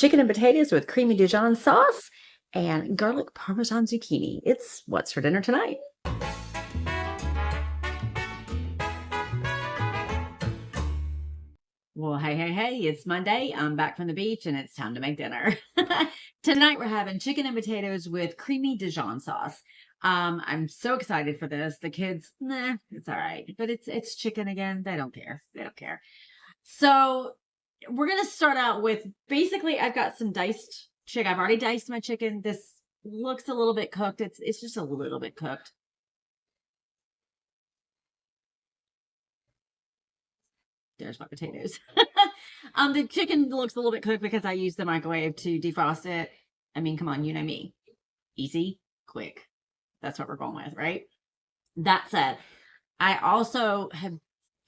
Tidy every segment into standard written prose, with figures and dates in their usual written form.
chicken and potatoes with creamy Dijon sauce and garlic Parmesan zucchini. It's what's for dinner tonight. Well, hey, it's Monday. I'm back from the beach and it's time to make dinner. Tonight we're having chicken and potatoes with creamy Dijon sauce. I'm so excited for this. The kids, nah, it's all right. But it's chicken again. They don't care. They don't care. So we're gonna start out with basically I've got some diced chicken. I've already diced my chicken. This looks a little bit cooked. It's just a little bit cooked. There's my potatoes. The chicken looks a little bit cooked because I used the microwave to defrost it. I mean, come on, you know me. Easy, quick. That's what we're going with, right? That said, I also have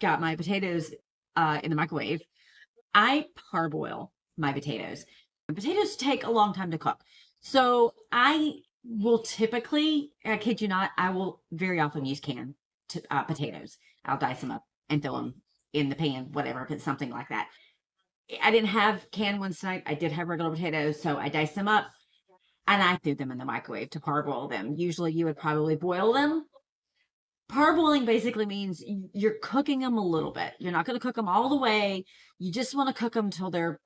got my potatoes in the microwave. I parboil my potatoes. Potatoes take a long time to cook. So I will typically, I kid you not, I will very often use canned potatoes. I'll dice them up and throw them in the pan, whatever, if it's something like that. I didn't have canned ones tonight. I did have regular potatoes, so I diced them up and I threw them in the microwave to parboil them. Usually you would probably boil them. Parboiling basically means you're cooking them a little bit. You're not going to cook them all the way. You just want to cook them till they're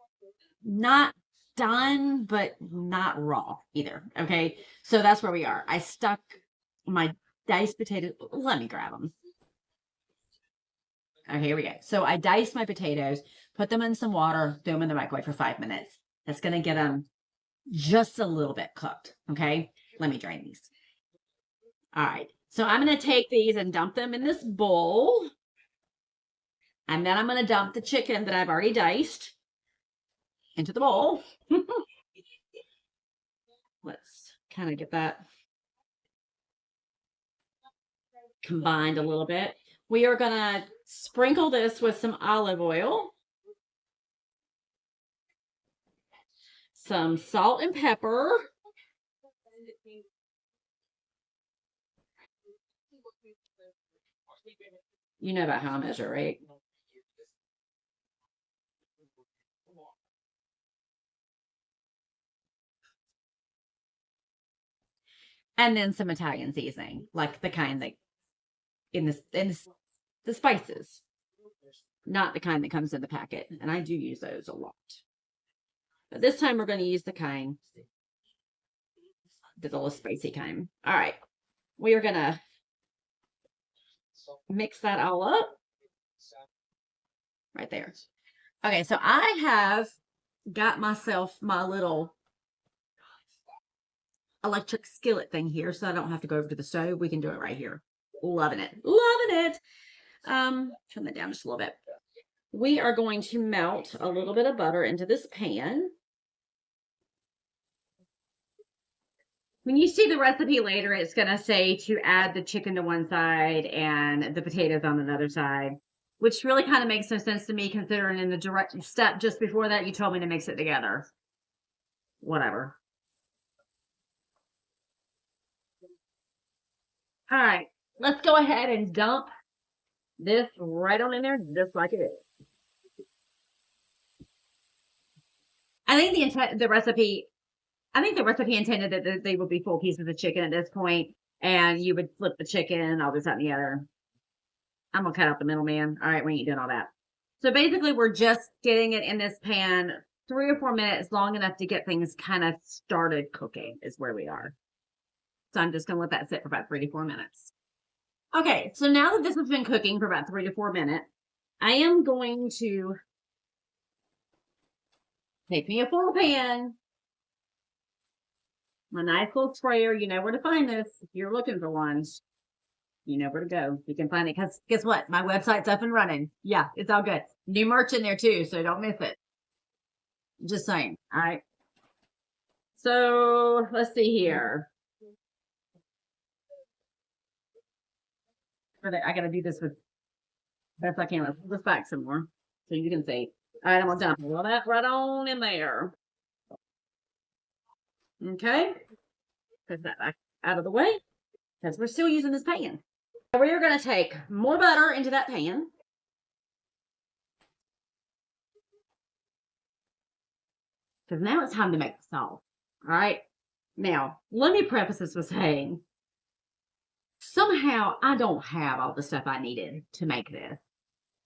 not done, but not raw either. Okay. So that's where we are. I stuck my diced potatoes. Let me grab them. Okay, here we go. So I diced my potatoes, put them in some water, threw them in the microwave for 5 minutes. That's going to get them just a little bit cooked. Okay. Let me drain these. All right. So I'm going to take these and dump them in this bowl. And then I'm going to dump the chicken that I've already diced into the bowl. Let's kind of get that combined a little bit. We are going to sprinkle this with some olive oil, some salt and pepper, you know about how I measure, right? And then some Italian seasoning, like the kind that the spices, not the kind that comes in the packet. And I do use those a lot. But this time we're going to use the kind, the little spicy kind. All right. We are going to mix that all up right there. Okay, so I have got myself my little electric skillet thing here so I don't have to go over to the stove. We can do it right here. Loving it. Loving it. Turn that down just a little bit. We are going to melt a little bit of butter into this pan. When you see the recipe later, it's going to say to add the chicken to one side and the potatoes on another side, which really kind of makes no sense to me considering in the direct step just before that, you told me to mix it together. Whatever. All right, let's go ahead and dump this right on in there, just like it is. I think the recipe intended that they would be full pieces of chicken at this point, and you would flip the chicken, all this, that, and the other. I'm gonna cut out the middleman. All right, we ain't doing all that. So basically, we're just getting it in this pan 3 or 4 minutes, long enough to get things kind of started cooking, is where we are. So I'm just gonna let that sit for about 3 to 4 minutes. Okay, so now that this has been cooking for about 3 to 4 minutes, I am going to take me a full pan, a nice little sprayer. You know where to find this if you're looking for one. You know where to go. You can find it because guess what? My website's up and running. Yeah, it's all good. New merch in there too, so don't miss it. Just saying. All right. So let's see here. I gotta do this with best I can. Let's pull this back some more so you can see. All right, I'm gonna dump all that right on in there. Okay, put that back out of the way because we're still using this pan. We're gonna take more butter into that pan. Because now it's time to make the sauce. All right. Now, let me preface this with saying, somehow I don't have all the stuff I needed to make this.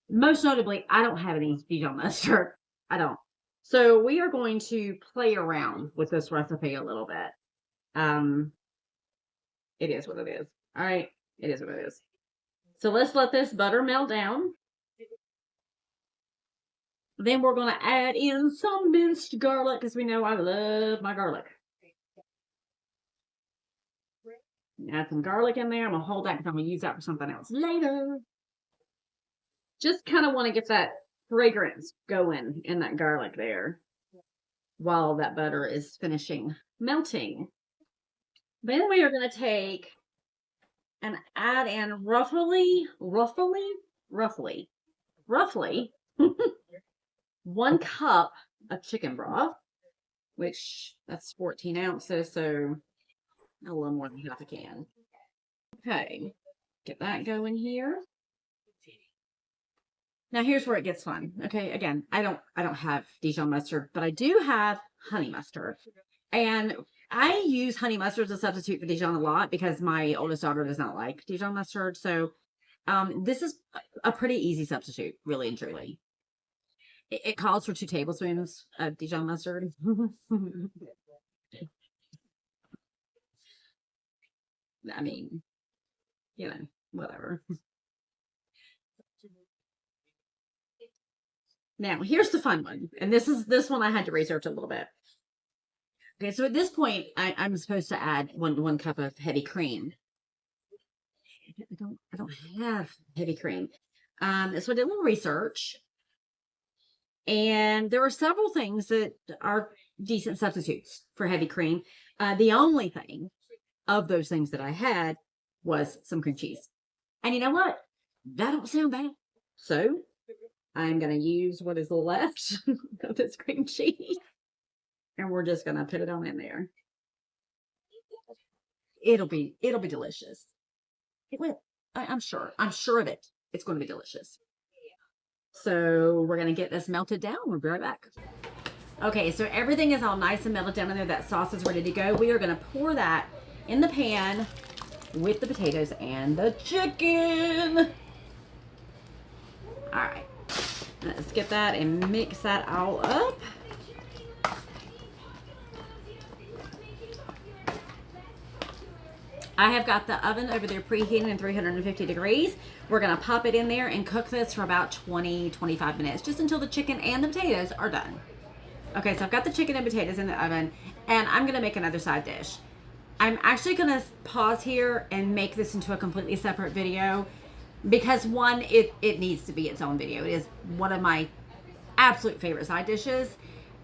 Most notably, I don't have any Dijon mustard. I don't. So we are going to play around with this recipe a little bit. It is what it is. All right. It is what it is. So let's let this butter melt down. Then we're going to add in some minced garlic because we know I love my garlic. Add some garlic in there. I'm going to hold that because I'm going to use that for something else later. Just kind of want to get that fragrance going in that garlic there while that butter is finishing melting. Then we are going to take and add in roughly 1 cup of chicken broth, which that's 14 ounces, so a little more than half a can. Okay, get that going here. Now here's where it gets fun. Okay, again, I don't have Dijon mustard, but I do have honey mustard. And I use honey mustard as a substitute for Dijon a lot because my oldest daughter does not like Dijon mustard. So this is a pretty easy substitute, really and truly. It calls for 2 tablespoons of Dijon mustard. I mean, you know, whatever. Now, here's the fun one. And this one I had to research a little bit. Okay, so at this point, I'm supposed to add one cup of heavy cream. I don't have heavy cream. So I did a little research. And there are several things that are decent substitutes for heavy cream. The only thing of those things that I had was some cream cheese. And you know what? That don't sound bad. So I'm going to use what is left of this cream cheese. And we're just going to put it on in there. It'll be delicious. It will. I'm sure. I'm sure of it. It's going to be delicious. So we're going to get this melted down. We'll be right back. Okay, so everything is all nice and melted down in there. That sauce is ready to go. We are going to pour that in the pan with the potatoes and the chicken. All right. Let's get that and mix that all up. I have got the oven over there preheating at 350 degrees. We're going to pop it in there and cook this for about 20-25 minutes, just until the chicken and the potatoes are done. Okay, so I've got the chicken and potatoes in the oven, and I'm going to make another side dish. I'm actually going to pause here and make this into a completely separate video because, one, it needs to be its own video. It is one of my absolute favorite side dishes.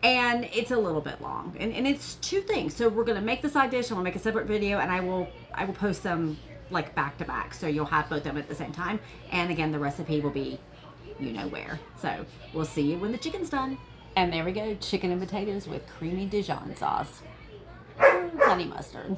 And it's a little bit long, and it's 2 things. So we're going to make the side dish, and we'll make a separate video, and I will post them like back to back. So you'll have both of them at the same time. And again, the recipe will be, you know where. So we'll see you when the chicken's done. And there we go. Chicken and potatoes with creamy Dijon sauce. Honey mustard.